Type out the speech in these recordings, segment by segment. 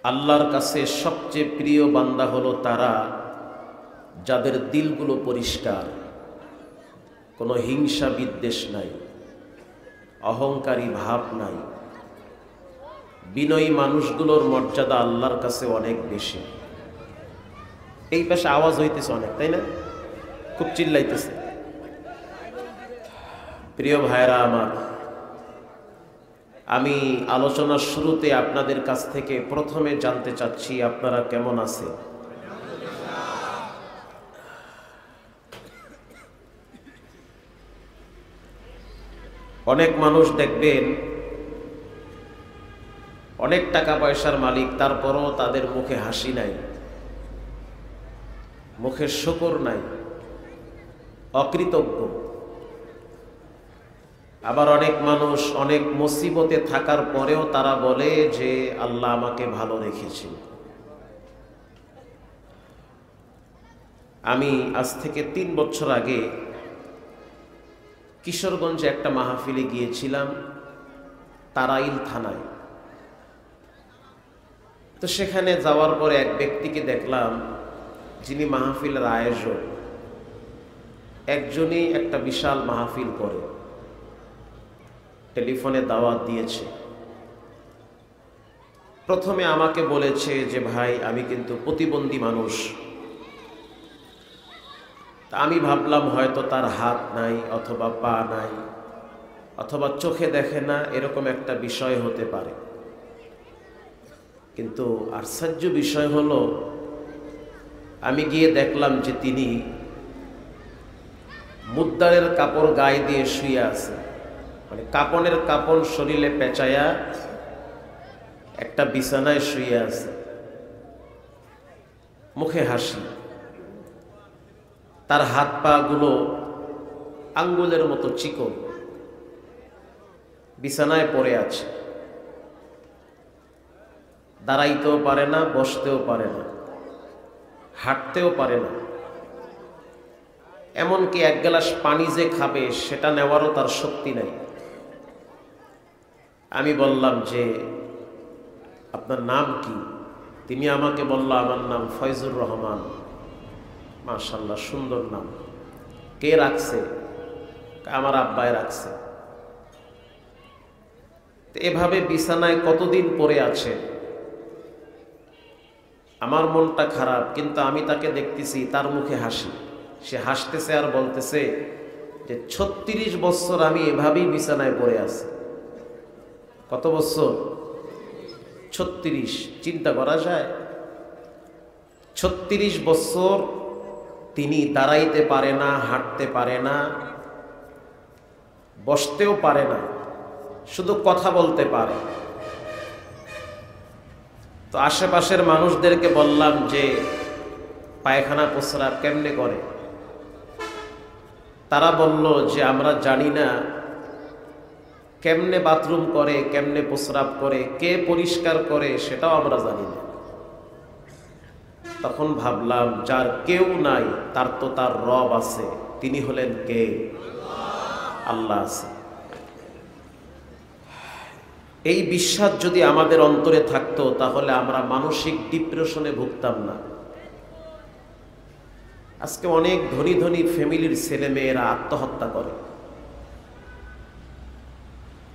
আল্লাহর কাছে সবচেয়ে প্রিয় বান্দা হলো তারা যাদের দিলগুলো পরিষ্কার, কোনো হিংসা বিদ্বেষ নাই, অহংকারী ভাব নাই। বিনয়ী মানুষগুলোর মর্যাদা আল্লাহর কাছে অনেক বেশি। এই পাশে আওয়াজ হইতেছে অনেক, তাই না? খুব চিল্লাইতেছে। প্রিয় ভাইরা আমার, আমি আলোচনার শুরুতে আপনাদের কাছ থেকে প্রথমে জানতে চাচ্ছি আপনারা কেমন আছেন। অনেক মানুষ দেখবেন অনেক টাকা পয়সার মালিক, তারপরও তাদের মুখে হাসি নাই, মুখে শুকর নাই, অকৃতজ্ঞ। আবার অনেক মানুষ অনেক মুসিবতে থাকার পরেও তারা বলে যে আল্লাহ আমাকে ভালো রেখেছেন। আমি আজ থেকে 3 বছর আগে কিশোরগঞ্জে একটা মাহফিলে গিয়েছিলাম, তারাইল থানায়। তো সেখানে যাওয়ার পরে এক ব্যক্তিকে দেখলাম, যিনি মাহফিলের আয়োজক, একজনই একটা বিশাল মাহফিল করে, টেলিফোনে দাওয়াত দিয়েছে। প্রথমে আমাকে বলেছে যে ভাই, আমি কিন্তু প্রতিবন্ধী মানুষ। আমি ভাবলাম হয়তো তার হাত নাই, অথবা পা নাই, অথবা চোখে দেখে না, এরকম একটা বিষয় হতে পারে। কিন্তু আশ্চর্য বিষয় হলো, আমি গিয়ে দেখলাম যে তিনি মুদ্দারের কাপড় গায়ে দিয়ে শুয়ে আছে, মানে কাপনের কাপড় শরীরে পেঁচায়া একটা বিছানায় শুয়ে আছে, মুখে হাসি। তার হাত পা গুলো আঙ্গুলের মতো চিকন, বিছানায় পড়ে আছে, দাঁড়াইতেও পারে না, বসতেও পারে না, হাঁটতেও পারে না। এমনকি এক গ্লাস পানি যে খাবে সেটা নেওয়ারও তার শক্তি নাই। আমি বললাম যে আপনার নাম কি? তিনি আমাকে বলল, আমার নাম ফয়জুর রহমান। মাশাআল্লাহ, সুন্দর নাম। কে রাখছে? আমার আব্বাই রাখছে। এভাবে বিছানায় কতদিন পড়ে আছে। আমার মনটা খারাপ, কিন্তু আমি তাকে দেখতেছি, তার মুখে হাসি। সে হাসতেছে আর বলতেছে যে 36 বছর আমি এভাবেই বিছানায় পড়ে আছি। কত বছর? 36। চিন্তা করা যায়? 36 বছর তিনি দাঁড়াইতে পারে না, হাঁটতে পারে না, বসতেও পারে না, শুধু কথা বলতে পারে। তো আশেপাশের মানুষদেরকে বললাম যে পায়খানা প্রস্রাব কেমনে করে? তারা বলল যে আমরা জানি না কেমনে বাথরুম করে, কেমনে প্রস্রাব করে, কে পরিষ্কার করে সেটাও আমরা জানি না। তখন ভাবলাম, যার কেউ নাই তার তো তার রব আছে। তিনি হলেন কে? আল্লাহ আছে। এই বিশ্বাস যদি আমাদের অন্তরে থাকতো, তাহলে আমরা মানসিক ডিপ্রেশনে ভুগতাম না। আজকে অনেক ধনী ধনী ফ্যামিলির ছেলে মেয়েরা আত্মহত্যা করে।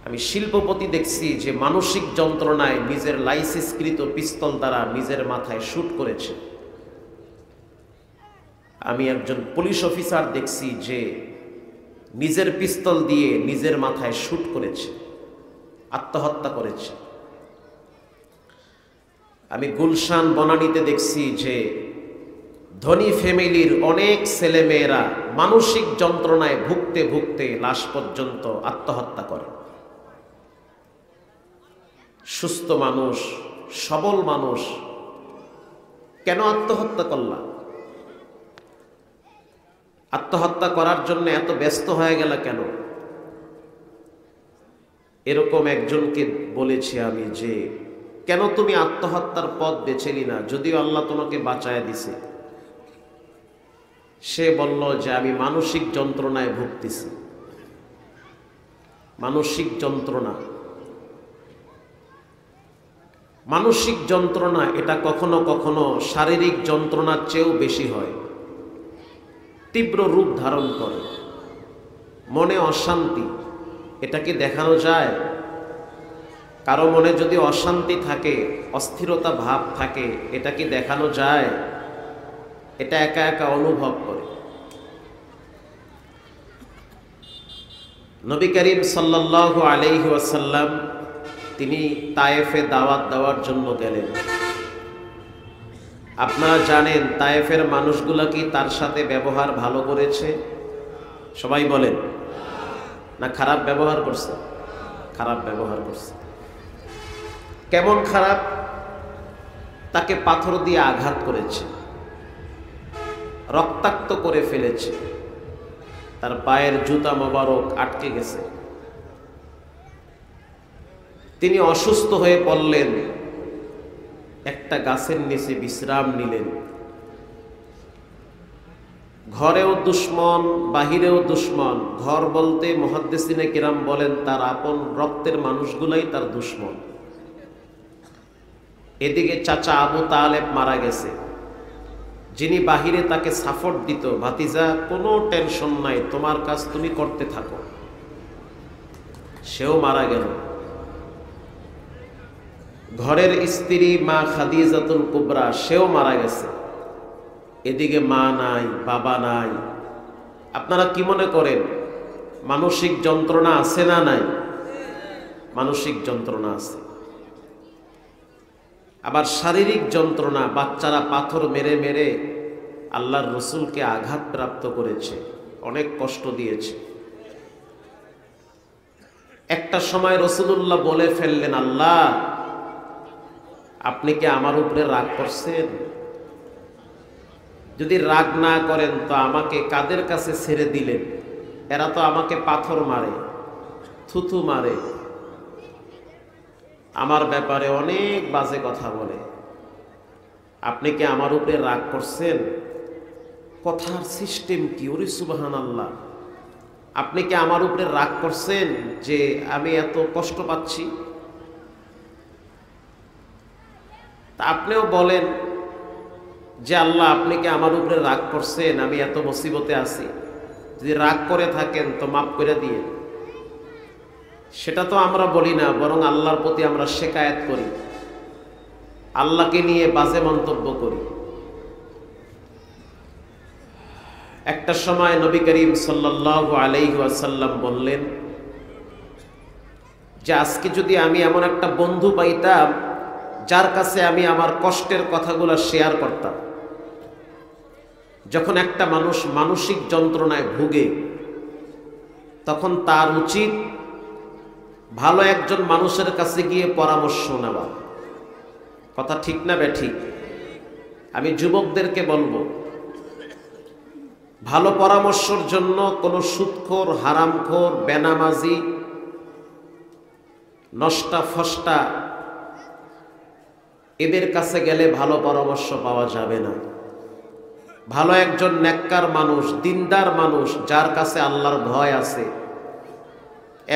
আমি শিল্পপতি দেখছি যে মানসিক যন্ত্রণায় নিজের লাইসেন্সকৃত পিস্তল দ্বারা নিজের মাথায় শুট করেছে। আমি একজন পুলিশ অফিসার দেখছি যে নিজের পিস্তল দিয়ে নিজের মাথায় শুট করেছে, আত্মহত্যা করেছে। আমি গুলশান বনানীতে দেখছি যে ধনী ফ্যামিলির অনেক ছেলে মেয়েরা মানসিক যন্ত্রণায় ভুগতে ভুগতে লাশ পর্যন্ত আত্মহত্যা করে। সুস্থ মানুষ, সবল মানুষ কেন আত্মহত্যা করলা? আত্মহত্যা করার জন্য এত ব্যস্ত হয়ে গেল কেন? এরকম একজনকে বলেছি আমি যে কেন তুমি আত্মহত্যার পথ বেছে নিলা, যদিও আল্লাহ তোমাকে বাঁচায় দিছে। সে বলল যে আমি মানসিক যন্ত্রণায় ভুগতেছি। মানসিক যন্ত্রণা। মানসিক যন্ত্রণা এটা কখনো কখনো শারীরিক যন্ত্রণার চেয়েও বেশি হয়, তীব্র রূপ ধারণ করে। মনে অশান্তি, এটা কি দেখানো যায়? কারো মনে যদি অশান্তি থাকে, অস্থিরতা ভাব থাকে, এটা কি দেখানো যায়? এটা একা একা অনুভব করে। নবী করিম সাল্লাল্লাহু আলাইহি ওয়াসাল্লাম তিনি তায়েফে দাওয়াত দেওয়ার জন্য গেলেন। আপনারা জানেন তায়েফের মানুষগুলা কি তার সাথে ব্যবহার ভালো করেছে? সবাই বলেন, না খারাপ ব্যবহার করছে? খারাপ ব্যবহার করছে। কেমন খারাপ? তাকে পাথর দিয়ে আঘাত করেছে, রক্তাক্ত করে ফেলেছে, তার পায়ের জুতা মোবারক আটকে গেছে। তিনি অসুস্থ হয়ে পড়লেন, একটা গাছের নিচে বিশ্রাম নিলেন। ঘরেও দুশ্মন, বাহিরেও দুশ্মন। ঘর বলতে মুহাদ্দিসিনে কিরাম বলেন তার আপন রক্তের মানুষগুলাই তার দুশ্মন। এদিকে চাচা আবু তালেব মারা গেছে, যিনি বাহিরে তাকে সাপোর্ট দিত, ভাতিজা কোনো টেনশন নাই, তোমার কাজ তুমি করতে থাকো, সেও মারা গেল। ঘরের স্ত্রী মা খাদিজাতুল কুবরা, সেও মারা গেছে। এদিকে মা নাই, বাবা নাই। আপনারা কি মনে করেন মানসিক যন্ত্রণা আছে না নাই? মানসিক যন্ত্রণা আছে। আবার শারীরিক যন্ত্রণা, বাচ্চারা পাথর মেরে মেরে আল্লাহর রসুলকে আঘাত প্রাপ্ত করেছে, অনেক কষ্ট দিয়েছে। একটা সময় রাসূলুল্লাহ বলে ফেললেন, আল্লাহ আপনি কি আমার উপরে রাগ করছেন? যদি রাগ না করেন তো আমাকে কাদের কাছে ছেড়ে দিলেন? এরা তো আমাকে পাথর মারে, থুথু মারে, আমার ব্যাপারে অনেক বাজে কথা বলে। আপনি কি আমার উপরে রাগ করছেন? কথার সিস্টেম কি! ওরে সুবহানাল্লাহ! আপনি কি আমার উপরে রাগ করছেন যে আমি এত কষ্ট পাচ্ছি? তা আপনিও বলেন যে আল্লাহ আপনি কি আমার উপরে রাগ করছেন, আমি এত মুসিবতে আছি? যদি রাগ করে থাকেন তো মাফ করে দিয়ে। সেটা তো আমরা বলি না, বরং আল্লাহর প্রতি আমরা শিকায়াত করি, আল্লাহকে নিয়ে বাজে মন্তব্য করি। একটা সময় নবী করিম সাল্লাল্লাহু আলাইহি ওয়াসাল্লাম বললেন যে আজকে যদি আমি এমন একটা বন্ধু পাইতাম যার কাছে আমি আমার কষ্টের কথাগুলো শেয়ার করতাম। যখন একটা মানুষ মানসিক যন্ত্রণায় ভুগে তখন তার উচিত ভালো একজন মানুষের কাছে গিয়ে পরামর্শ নেওয়া। কথা ঠিক না বেঠিক? আমি যুবকদেরকে বলবো, ভালো পরামর্শের জন্য কোনো সুদখোর, হারামখোর, বেনামাজি, নষ্টা ফষ্টা এদের কাছে গেলে ভালো পরামর্শ পাওয়া যাবে না। ভালো একজন নেককার মানুষ, দিনদার মানুষ, যার কাছে আল্লাহর ভয় আছে,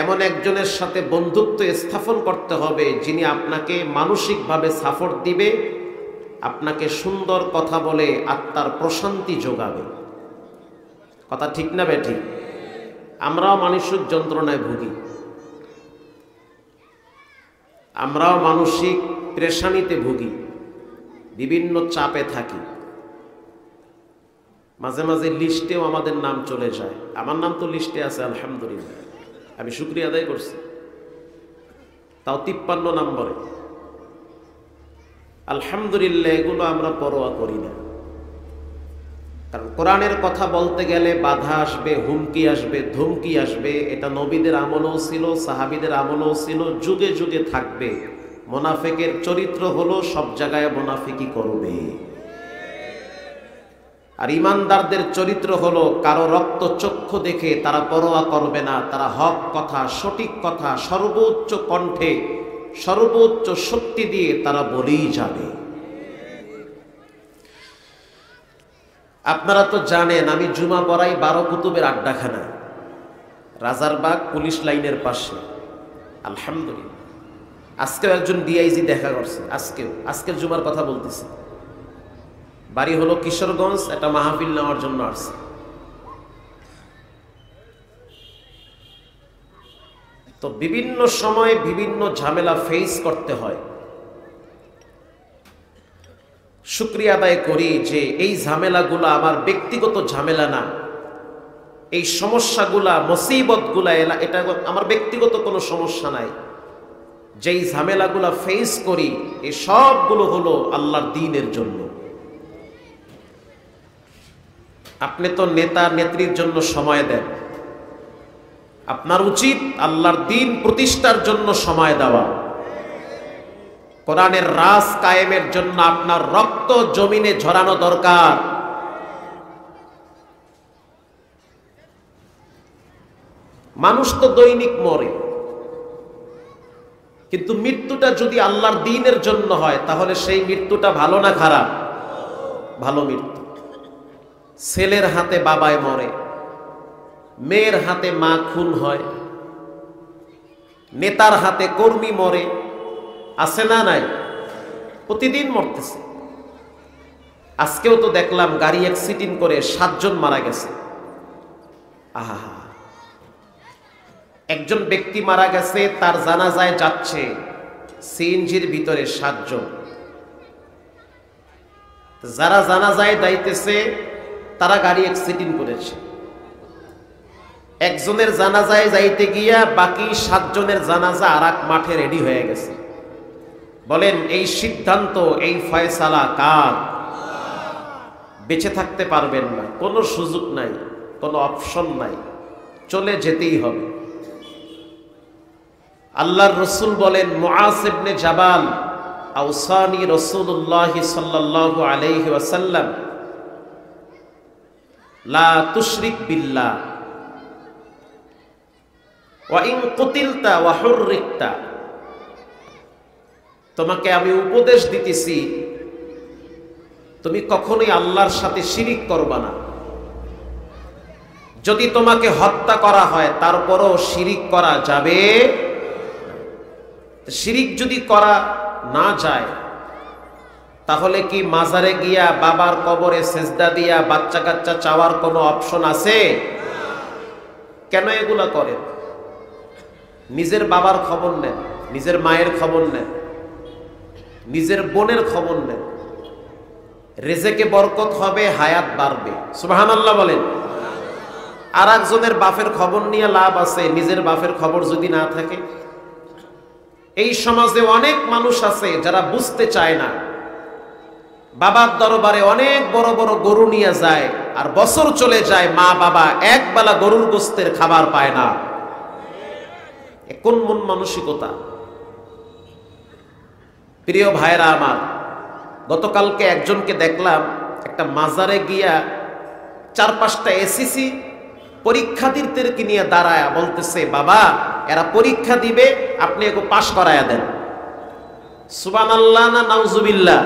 এমন একজনের সাথে বন্ধুত্ব স্থাপন করতে হবে যিনি আপনাকে মানসিকভাবে সাপোর্ট দিবে, আপনাকে সুন্দর কথা বলে আত্মার প্রশান্তি যোগাবে। কথা ঠিক না বেঠিক? আমরাও মানসিক যন্ত্রণায় ভুগি, আমরাও মানসিক পেরেশানিতে ভুগি, বিভিন্ন চাপে থাকি। মাঝে মাঝে লিস্টেও আমাদের নাম চলে যায়। আমার নাম তো লিস্টে আছে, আলহামদুলিল্লাহ, আমি শুকরিয়া আদায় করছি, তাও 53 নম্বরে। আলহামদুলিল্লাহ, এগুলো আমরা পরোয়া করি না। কারণ কোরআনের কথা বলতে গেলে বাধা আসবে, হুমকি আসবে, ধমকি আসবে। এটা নবীদের আমলও ছিল, সাহাবীদের আমলও ছিল, যুগে যুগে থাকবে। মুনাফিকের চরিত্র হলো সব জায়গায় মুনাফিকি করবে। আর ইমানদারদের চরিত্র হলো কারো রক্ত চক্ষু দেখে তারা পরোয়া করবে না। তারা হক কথা, সঠিক কথা সর্বোচ্চ কণ্ঠে, সর্বোচ্চ শক্তি দিয়ে তারা বলেই যাবে। আপনারা তো জানেন আমি জুমা পড়াই 12 কুতুবের আড্ডাখানা, রাজারবাগ পুলিশ লাইনের পাশে। আলহামদুলিল্লাহ, আজকেও একজন ডিআইজি দেখা করছে, আজকের জুমার কথা বলতেছি। বাড়ি হলো কিশোরগঞ্জ, একটা মাহফিল নেওয়ার জন্য আসছে। তো বিভিন্ন সময় বিভিন্ন ঝামেলা ফেস করতে হয়। শুকরিয়া আদায় করি যে এই ঝামেলাগুলো আমার ব্যক্তিগত ঝামেলা না, এই সমস্যাগুলা মুসিবতগুলা এটা আমার ব্যক্তিগত কোনো সমস্যা নাই। যেই ঝামেলাগুলা ফেস করি এই সবগুলো হলো আল্লাহর দ্বীনের জন্য। আপনি তো নেতা নেত্রীর জন্য সময় দেন, আপনার উচিত আল্লাহর দ্বীন প্রতিষ্ঠার জন্য সময় দেওয়া। কোরআনের রাজ কায়েমের জন্য আপনার রক্ত জমিনে ঝরানো দরকার। মানুষ তো দৈনিক মরে, কিন্তু মৃত্যুটা যদি আল্লাহর দ্বীনের জন্য হয় তাহলে সেই মৃত্যুটা ভালো না খারাপ? ভালো মৃত্যু। ছেলের হাতে বাবায় মরে, মেয়ের হাতে মা খুন হয়, নেতার হাতে কর্মী মরে, আছে না নাই? প্রতিদিন মরতেছে। আজকেও তো দেখলাম গাড়ি অ্যাক্সিডেন্ট করে 7 জন মারা গেছে। আহা, একজন ব্যক্তি মারা গেছে, তার জানাজায় যাচ্ছে সিএনজির ভিতরে 7 জন। যারা জানাজায় যাইতেছে তারা গাড়ি অ্যাক্সিডেন্ট করেছে। একজনের জানাজায় যাইতে গিয়া বাকি 7 জনের জানাজা আর এক মাঠে রেডি হয়ে গেছে। বলেন এই সিদ্ধান্ত, এই ফয়সালা কার? বেঁচে থাকতে পারবেন না, কোনো সুযোগ নাই, কোনো অপশন নাই, চলে যেতেই হবে। আল্লাহর রসুল বলেন, মুআজ ইবনে জাবাল, আওসানি রাসূলুল্লাহ সাল্লাল্লাহু আলাইহি ওয়াসাল্লাম লা তুশরিক বিল্লাহ ওয়া ইন কুতিলতা ওয়া হুররিকতা। তোমাকে আমি উপদেশ দিতেছি, তুমি কখনোই আল্লাহর সাথে শিরিক করবা না। যদি তোমাকে হত্যা করা হয় তারপরও শিরিক করা যাবে। শিরিক যদি করা না যায় তাহলে কি মাজারে গিয়া বাবার কবরে সেজদা দিয়া বাচ্চা কাচ্চা চাওয়ার কোনো অপশন আছে? কেন এগুলা করেন? নিজের বাবার খবর নেন, নিজের মায়ের খবর নেন, নিজের বোনের খবর নেন। রেজেকে বরকত হবে, হায়াত বাড়বে। সুবহানাল্লাহ বলেন। আর একজনের বাপের খবর নিয়ে লাভ আছে, নিজের বাপের খবর যদি না থাকে? এই সমাজে অনেক মানুষ আছে যারা বুঝতে চায় না। বাবার দরবারে অনেক বড় বড় গরু নিয়ে যায়, আর বছর চলে যায় মা বাবা এক বেলা গরুর গোস্তের খাবার পায় না। কোন মন মানসিকতা! প্রিয় ভাইরা আমার, গতকালকে একজনকে দেখলাম একটা মাজারে গিয়া 4-5টা এসিসি পরীক্ষার্থীদেরকে নিয়ে দাঁড়ায়া বলতেছে, বাবা এরা পরীক্ষা দিবে, আপনি একে পাশ করায়া দেন। সুবহানাল্লাহ না নাউজুবিল্লাহ?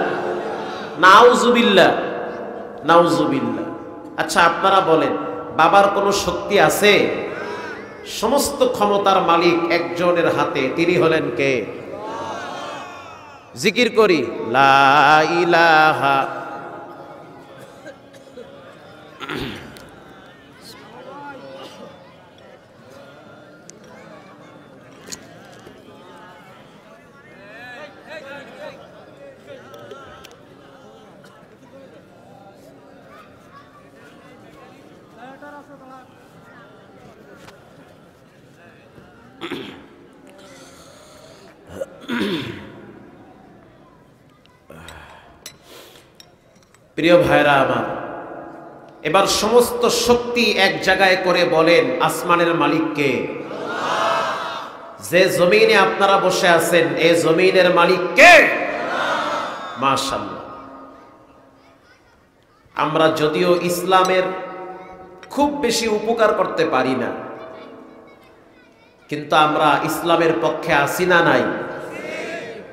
নাউজুবিল্লাহ, নাউজুবিল্লাহ। আচ্ছা আপনারা বলেন, বাবার কোনো শক্তি আছে? সমস্ত ক্ষমতার মালিক একজনের হাতে, তিনি হলেন কে? জিকির করি, লা ইলাহা। প্রিয় ভাইরা আমার, এবার সমস্ত শক্তি এক জায়গায় করে বলেন, আসমানের মালিক কে? যে জমিনে আপনারা বসে আছেন, এই জমিনের মালিক কে? মাশাআল্লাহ। আমরা যদিও ইসলামের খুব বেশি উপকার করতে পারি না, কিন্তু আমরা ইসলামের পক্ষে আছি না নাই?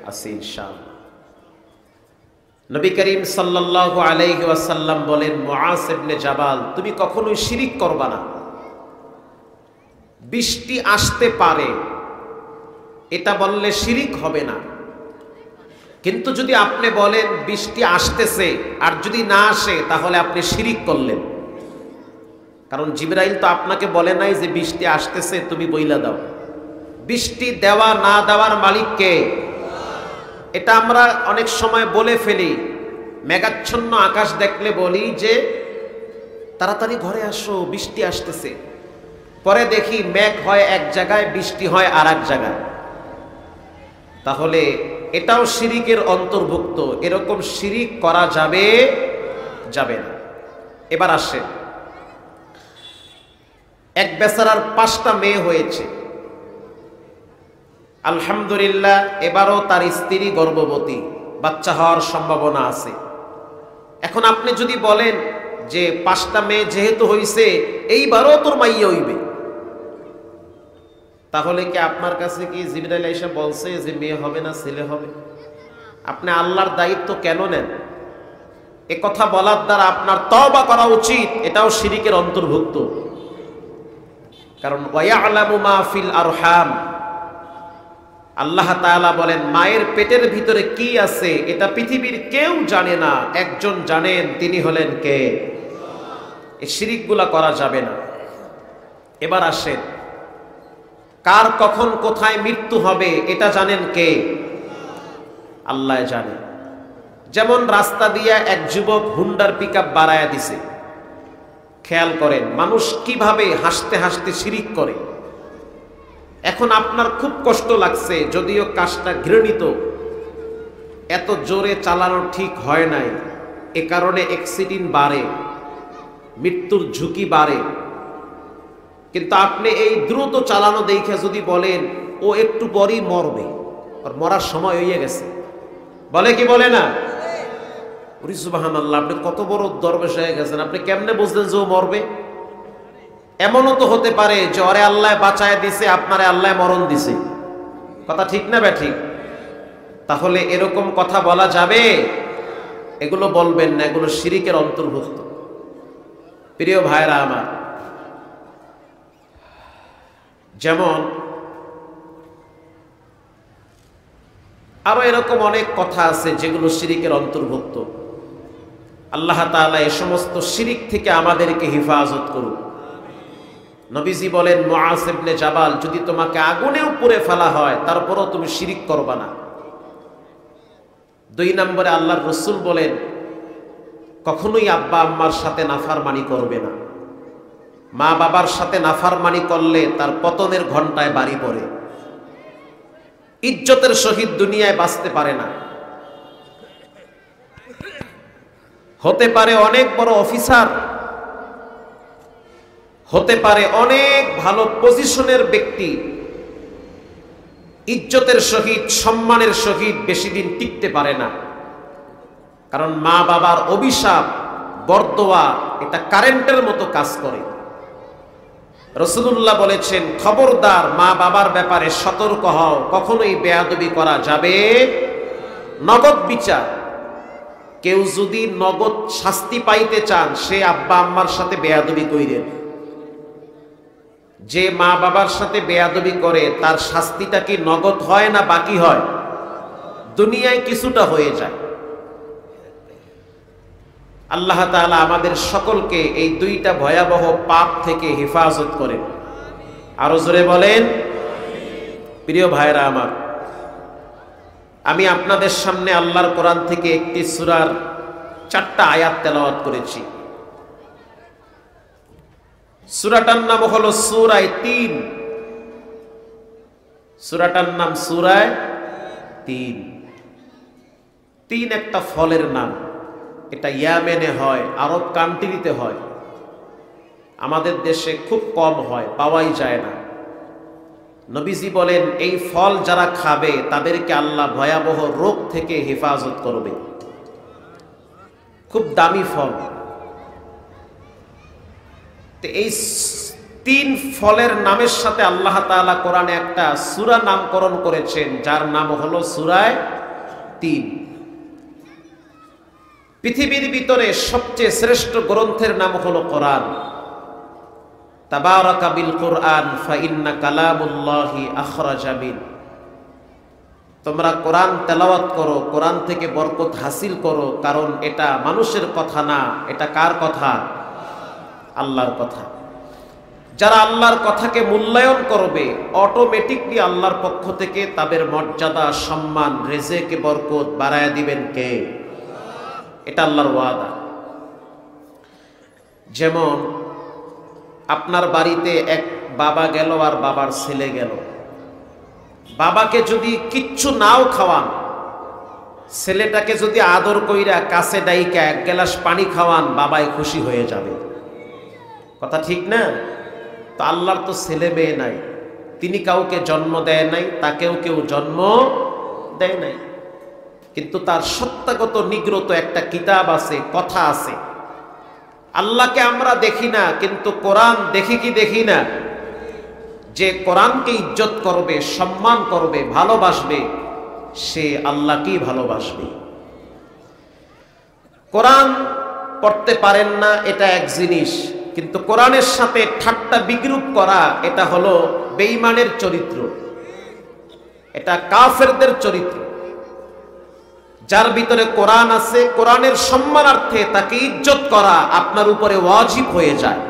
আছি ইনশাআল্লাহ। নবী করিম সাল্লাল্লাহু আলাইহি ওয়াসাল্লাম বলেন, মুআজ ইবনে জাবাল, তুমি কখনোই শিরিক করবা না। বৃষ্টি আসতে পারে, এটা বললে শিরিক হবে না। কিন্তু যদি আপনি বলেন বৃষ্টি আসতেছে আর যদি না আসে তাহলে আপনি শিরিক করলেন। কারণ জিবরাইল তো আপনাকে বলে নাই যে বৃষ্টি আসতেছে তুমি বইলা দাও। বৃষ্টি দেওয়া না দেওয়ার মালিক কে? এটা আমরা অনেক সময় বলে ফেলি, মেঘাচ্ছন্ন আকাশ দেখলে বলি যে তাড়াতাড়ি ঘরে আসো বৃষ্টি আসতেছে, পরে দেখি মেঘ হয় এক জায়গায় বৃষ্টি হয় আর এক জায়গায়। তাহলে এটাও শিরিকের অন্তর্ভুক্ত। এরকম শিরিক করা যাবে যাবে না। এবার আসে, এক বেচারার 5টা মেয়ে হয়েছে, আলহামদুলিল্লাহ, এবারও তার স্ত্রী গর্ভবতী, বাচ্চা হওয়ার সম্ভাবনা আছে। এখন আপনি যদি বলেন যে 5টা মেয়ে যেহেতু হইছে এইবারও তোর মাইয়া হইবে, তাহলে কি আপনার কাছে কি জিবরাইল এসে বলছে যে মেয়ে হবে না ছেলে হবে? আপনি আল্লাহর দায়িত্ব কেন নেন? এ কথা বলার দ্বারা আপনার তওবা করা উচিত, এটাও শিরিকের অন্তর্ভুক্ত। কারণ ওয়ায়ালামু মা ফিল আরহাম, আল্লাহ তাআলা বলেন মায়ের পেটের ভিতরে কি আছে এটা পৃথিবীর কেউ জানে না, একজন জানেন, তিনি হলেন কে? এই শিরিকগুলা করা যাবে না। এবার আসেন, কার কখন কোথায় মৃত্যু হবে এটা জানেন কে? আল্লাহ জানে। যেমন রাস্তা দিয়া এক যুবক হুন্ডার পিকআপ বাড়ায়া দিছে, খেয়াল করেন মানুষ কিভাবে হাসতে হাসতে শিরিক করে। এখন আপনার খুব কষ্ট লাগছে, যদিও কাজটা ঘৃণিত, এত জোরে চালানো ঠিক হয় নাই, এ কারণে অ্যাক্সিডেন্ট বাড়ে, মৃত্যুর ঝুঁকি বাড়ে। কিন্তু আপনি এই দ্রুত চালানো দেখে যদি বলেন ও একটু পরই মরবে, আর মরার সময় হয়ে গেছে, বলে কি বলে না? সুবহানাল্লাহ, আপনি কত বড় দরবেশ হয়ে গেছেন, আপনি কেমনে বুঝলেন যে ও মরবে? এমনও তো হতে পারে যে ওরে আল্লাহ বাঁচায় দিছে, আপনারে আল্লাহ মরণ দিছে। কথা ঠিক না ব্যাঠিক? তাহলে এরকম কথা বলা যাবে? এগুলো বলবেন না, এগুলো শিরিকের অন্তর্ভুক্ত। প্রিয় ভাইরা আমার, যেমন আরো এরকম অনেক কথা আছে যেগুলো শিরিকের অন্তর্ভুক্ত। আল্লাহ তাআলা এই সমস্ত শিরিক থেকে আমাদেরকে হেফাজত করুন। নবীজি বলেন, মুআজ ইবনে জাবাল, যদি তোমাকে আগুনেও পুড়ে ফেলা হয় তারপরও তুমি শিরিক করবা না। 2 নম্বরে আল্লাহর রাসূল বলেন, কখনোই আব্বা আম্মার সাথে নাফরমানি করবে না। মা বাবার সাথে নাফরমানি করলে তার পতনের ঘন্টায় বাড়ি পড়ে, ইজ্জতের সহিত দুনিয়ায় বাঁচতে পারে না। হতে পারে অনেক বড় অফিসার, হতে পারে অনেক ভালো পজিশনের ব্যক্তি, ইজ্জতের সহিত সম্মানের সহিত বেশি দিন টিকতে পারে না। কারণ মা বাবার অভিশাপ, বরদোয়া, এটা কারেন্টের মতো কাজ করে। রাসূলুল্লাহ বলেছেন, খবরদার মা বাবার ব্যাপারে সতর্ক হও, কখনোই বেয়াদবি করা যাবে। নগদ বিচার, কেউ যদি নগদ শাস্তি পাইতে চান সে আব্বা আম্মার সাথে বেয়াদবি কইরেন। যে মা বাবার সাথে বেয়াদবি করে তার শাস্তিটা কি নগদ হয় না বাকি হয়? দুনিয়ায় কিছুটা হয়ে যায়। আল্লাহ তাআলা আমাদের সকলকে এই 2টা ভয়াবহ পাপ থেকে হেফাজত করেন। আরো জোরে বলেন। প্রিয় ভাইরা আমার, আমি আপনাদের সামনে আল্লাহর কোরআন থেকে একটি সূরার 4টা আয়াত তেলাওয়াত করেছি। সূরাটার নাম হলো সূরা 3। সূরাটার নাম সূরা 3। 3 একটা ফলের নাম। এটা ইয়ামেনে হয়, আরব কান্ট্রিতে হয়, আমাদের দেশে খুব কম হয়, পাওয়াই যায় না। নবীজি বলেন, এই ফল যারা খাবে তাদেরকে আল্লাহ ভয়াবহ রোগ থেকে হেফাজত করবে। খুব দামি ফল। তো এই 3 ফলের নামের সাথে আল্লাহ তাআলা কোরআনে একটা সূরা নামকরণ করেছেন, যার নাম হলো সূরা 3। পৃথিবীর ভিতরে সবচেয়ে শ্রেষ্ঠ গ্রন্থের নাম হলো কোরআন। তাবারাকা বিল কোরআন ফা ইন্না কালামুল্লাহি আখরাজা মিন। তোমরা কোরআন তেলাওয়াত করো, কোরআন থেকে বরকত হাসিল করো, কারণ এটা মানুষের কথা না, এটা কার কথা? আল্লাহর কথা। যারা আল্লাহর কথাকে মূল্যায়ন করবে, অটোমেটিকলি আল্লাহর পক্ষ থেকে তাদের মর্যাদা, সম্মান, রেজেকে বরকত বাড়ায় দিবেন কে? এটা আল্লাহর ওয়াদা। যেমন আপনার বাড়িতে এক বাবা গেল আর বাবার ছেলে গেল, বাবাকে যদি কিচ্ছু নাও খাওয়ান, ছেলেটাকে যদি আদর কইরা কাছে ডাইকা এক গ্লাস পানি খাওয়ান, বাবাই খুশি হয়ে যাবে। কথা ঠিক না? তো আল্লাহর তো ছেলে মেয়ে নাই, তিনি কাউকে জন্ম দেয় নাই, তাকেও কেউ জন্ম দেয় নাই, কিন্তু তার সত্তাগত নিগ্রত একটা কিতাব আছে, কথা আছে। আল্লাহকে আমরা দেখি না, কিন্তু কোরআন দেখি কি দেখি না? যে কোরআনকে ইজ্জত করবে, সম্মান করবে, ভালোবাসবে, সে আল্লাহকেই ভালোবাসবে। কোরআন পড়তে পারেন না, এটা এক জিনিস, কিন্তু কোরআনের সাথে ঠাট্টা বিদ্রূপ করা, এটা হলো বেঈমানের চরিত্র, এটা কাফেরদের চরিত্র। যার ভিতরে কোরআন আছে, কোরআনের সম্মানার্থে তাকে ইজ্জত করা আপনার উপরে ওয়াজিব হয়ে যায়,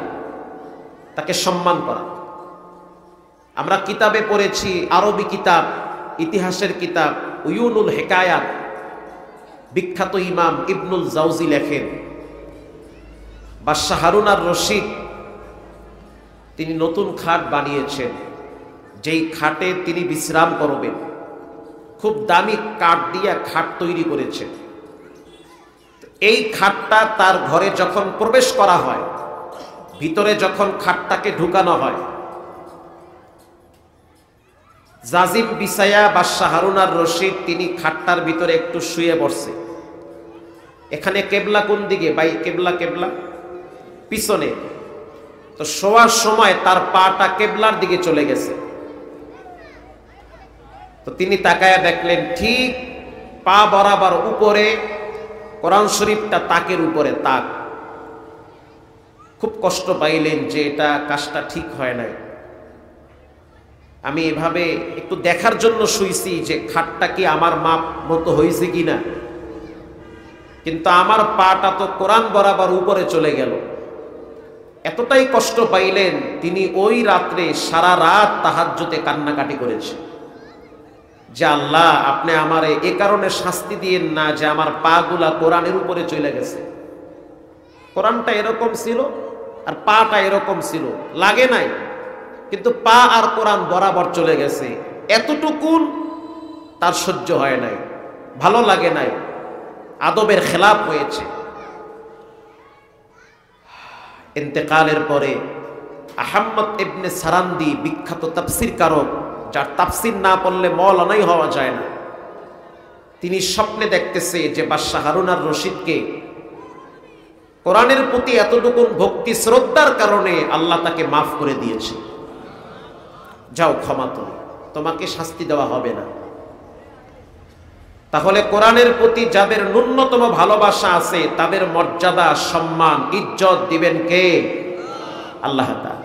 তাকে সম্মান করা। আমরা কিতাবে পড়েছি, আরবি কিতাব, ইতিহাসের কিতাব উয়ুনুল হিকায়াত, বিখ্যাত ইমাম ইবনুল জাওজি লেখেন, বাদশাহ হারুন আর রশিদ তিনি নতুন খাট বানিয়েছেন, যেই খাটে তিনি বিশ্রাম করবেন। খুব দামি কাঠ দিয়ে খাট তৈরি করেছেন। এই খাটটা তার ঘরে যখন প্রবেশ করা হয়, ভিতরে যখন খাটটাকে ঢুকানো হয়, জাজিম বিছায়া বাদশাহ হারুন আর রশিদ তিনি খাটটার ভিতরে একটু শুয়ে পড়ছে। এখানে কেবলা কোন দিকে? ভাই কেবলা, কেবলা পিছনে। তো শোয়ার সময় তার পাটা কেবলার দিকে চলে গেছে। তো তিনি তাকায়া দেখলেন, ঠিক পা বরাবর উপরে কোরআন শরীফটা তাকের উপরে, তাক। খুব কষ্ট পাইলেন যে এটা কাজটা ঠিক হয় নাই। আমি এভাবে একটু দেখার জন্য শুইছি যে খাটটা কি আমার মাপ মতো হয়েছে কিনা, কিন্তু আমার পাটা তো কোরআন বরাবর উপরে চলে গেল। এতটাই কষ্ট পাইলেন, তিনি ওই রাত্রে সারা রাত তাহাজ্জুদে কান্নাকাটি করেছে যে আল্লাহ, আপনি আমারে এ কারণে শাস্তি দিয়েন না যে আমার পা গুলা কোরআনের উপরে চলে গেছে। কোরআনটা এরকম ছিল আর পাটা এরকম ছিল, লাগে নাই, কিন্তু পা আর কোরআন বরাবর চলে গেছে। এতটুকুন তার সহ্য হয় নাই, ভালো লাগে নাই, আদবের খেলাফ হয়েছে। ইন্তেকালের পরে আহমদ ইবনে সারান্দি, বিখ্যাত তাফসীর কারক, যার তাফসীর না পড়লে মওলানাই হওয়া যায় না, তিনি স্বপ্নে দেখতেছে যে বাদশাহ হারুন আর রশিদকে কোরআনের প্রতি এতটুকু ভক্তি শ্রদ্ধার কারণে আল্লাহ তাকে মাফ করে দিয়েছে। যাও ক্ষমা, তোমাকে শাস্তি দেওয়া হবে না। তাহলে কোরআনের প্রতি যাদের ন্যূনতম ভালোবাসা আছে, তাদের মর্যাদা, সম্মান, ইজ্জত দিবেন কে? আল্লাহ তাআলা।